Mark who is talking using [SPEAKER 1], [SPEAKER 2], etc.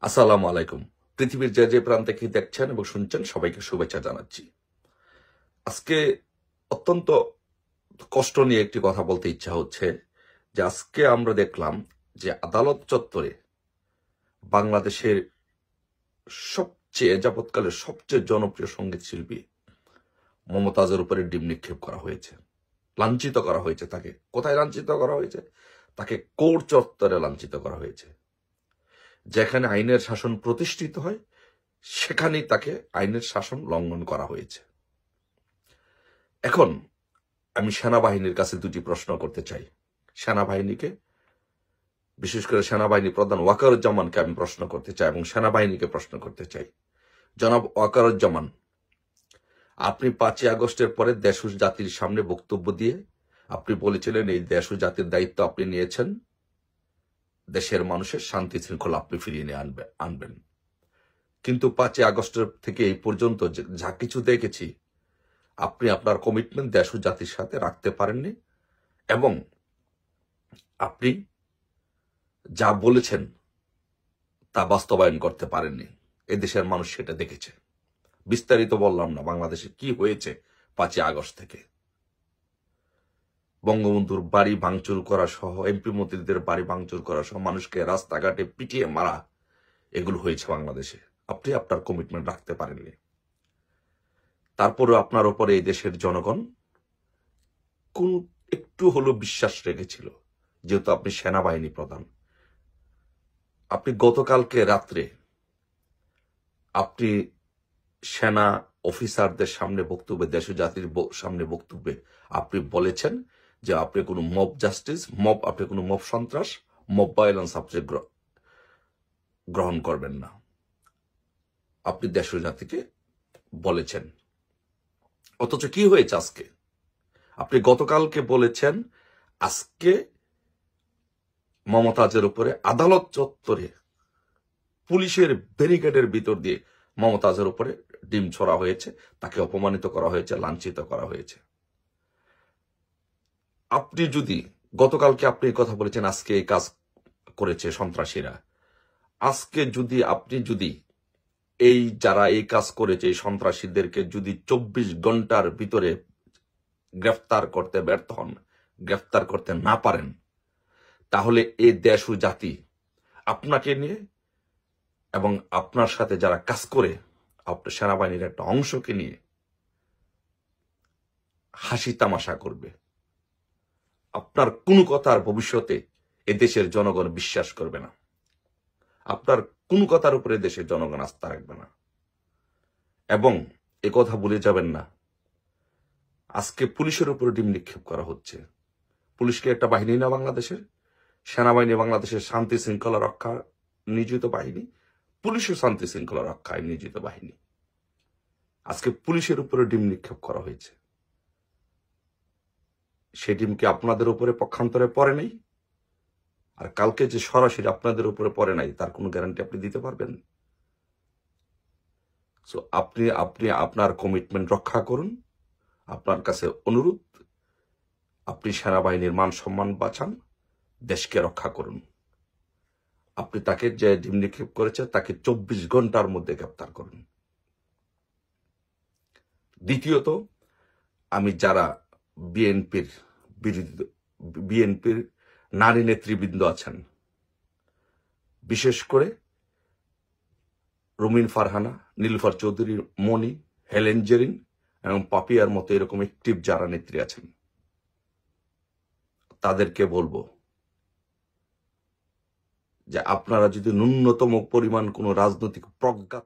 [SPEAKER 1] আসসালামু আলাইকুম। পৃথিবীর যে যে প্রান্ত থেকে দেখছেন এবং শুনছেন সবাইকে শুভেচ্ছা জানাচ্ছি। আজকে অত্যন্ত কষ্ট নিয়ে একটি কথা বলতে ইচ্ছা হচ্ছে যে আজকে আমরা দেখলাম যে আদালত চত্বরে বাংলাদেশের যাবৎকালের সবচেয়ে জনপ্রিয় সঙ্গীত শিল্পী মমতাজের উপরে ডিম নিক্ষেপ করা হয়েছে, লাঞ্ছিত করা হয়েছে। তাকে কোথায় লাঞ্ছিত করা হয়েছে? তাকে কোর্ট চত্বরে লাঞ্ছিত করা হয়েছে। যেখানে আইনের শাসন প্রতিষ্ঠিত হয় সেখানেই তাকে আইনের শাসন লঙ্ঘন করা হয়েছে। এখন আমি সেনাবাহিনীর কাছে দুটি প্রশ্ন করতে চাই। সেনাবাহিনীকে, বিশেষ করে সেনাবাহিনী প্রধান ওয়াকারুজ্জামানকে আমি প্রশ্ন করতে চাই এবং সেনাবাহিনীকে প্রশ্ন করতে চাই। জনাব ওয়াকারুজ্জামান, আপনি 5ই আগস্টের পরে দেশ ও জাতির সামনে বক্তব্য দিয়ে আপনি বলেছিলেন এই দেশ ও জাতির দায়িত্ব আপনি নিয়েছেন, দেশের মানুষের শান্তি শৃঙ্খলা আপনি ফিরিয়ে নিয়ে আনবেন। কিন্তু 5ই আগস্টের থেকে এই পর্যন্ত যা কিছু দেখেছি, আপনি আপনার কমিটমেন্ট দেশ ও জাতির সাথে রাখতে পারেননি এবং আপনি যা বলেছেন তা বাস্তবায়ন করতে পারেননি। এদেশের মানুষ সেটা দেখেছে। বিস্তারিত বললাম না বাংলাদেশে কি হয়েছে 5ই আগস্ট থেকে। বঙ্গবন্ধুর বাড়ি ভাঙচুর করা সহ, এমপি মন্ত্রীদের বাড়ি ভাঙচুর করা সহ, মানুষকে রাস্তাঘাটে পিটিয়ে মারা, এগুলো হয়েছে বাংলাদেশে। আপনি আপনার কমিটমেন্ট রাখতে পারেননি। তারপরে আপনার উপরে এই দেশের জনগণ কোন একটু হলো বিশ্বাস রেখেছিল, যেহেতু আপনি সেনাবাহিনী প্রধান। আপনি গতকালকে রাত্রে আপনি সেনা অফিসারদের সামনে বক্তব্যে, দেশ ও জাতির সামনে বক্তব্যে আপনি বলেছেন যে আপনি কোনো মব জাস্টিস, আপনি কোনো মব সন্ত্রাস, মব ভায়োলেন্স আপনি গ্রহণ করবেন না। আপনি দেশ ও জাতিকে বলেছেন। অথচ কি হয়েছে আজকে? আপনি গতকালকে বলেছেন আজকে মমতাজের উপরে আদালত চত্বরে পুলিশের ব্যারিকেডের ভিতর দিয়ে মমতাজের উপরে ডিম ছড়া হয়েছে, তাকে অপমানিত করা হয়েছে, লাঞ্ছিত করা হয়েছে। আপনি যদি গতকালকে আপনি কথা বলেছেন আজকে এই কাজ করেছে সন্ত্রাসীরা, আজকে যদি আপনি এই যারা এই কাজ করেছে এই সন্ত্রাসীদেরকে যদি 24 ঘন্টার ভিতরে গ্রেফতার করতে ব্যর্থ হন, গ্রেফতার করতে না পারেন, তাহলে এই দেশ ও জাতি আপনাকে নিয়ে এবং আপনার সাথে যারা কাজ করে আপনার সেনাবাহিনীর একটা অংশকে নিয়ে হাসি তামাশা করবে। আপনার কোনো কথার ভবিষ্যতে এদেশের জনগণ বিশ্বাস করবে না। আপনার কোন কথার উপরে দেশের জনগণ আস্থা রাখবে না। এবং এ কথা ভুলে যাবেন না, আজকে পুলিশের উপরে ডিম নিক্ষেপ করা হচ্ছে। পুলিশকে একটা বাহিনী না বাংলাদেশের? সেনাবাহিনী বাংলাদেশের শান্তি শৃঙ্খলা রক্ষা নিয়োজিত বাহিনী, পুলিশের শান্তি শৃঙ্খলা রক্ষায় নিয়োজিত বাহিনী। আজকে পুলিশের উপরে ডিম নিক্ষেপ করা হয়েছে। সেই ডিমকে আপনাদের উপরে পক্ষান্তরে পড়ে নাই, আর কালকে যে সরাসরি আপনাদের উপরে পড়ে নাই তার কোনো গ্যারান্টি আপনি দিতে পারবেন? সো আপনি আপনার কমিটমেন্ট রক্ষা করুন। আপনার কাছে অনুরোধ, আপনি সেনাবাহিনীর মান সম্মান বাঁচান, দেশকে রক্ষা করুন। আপনি তাকে যে ডিম নিক্ষেপ করেছে তাকে 24 ঘন্টার মধ্যে গ্রেপ্তার করুন। দ্বিতীয়ত, আমি যারা বিএনপির নারী নেতৃবৃন্দ আছেন, বিশেষ করে রুমিন ফারহানা, নীলুফার চৌধুরী, মনি, হেলেন জেরিন এবং পাপিয়ার মতো এরকম অ্যাক্টিভ যারা নেত্রী আছেন, তাদেরকে বলবো যে আপনারা যদি ন্যূনতম পরিমাণ কোনো রাজনৈতিক প্রজ্ঞা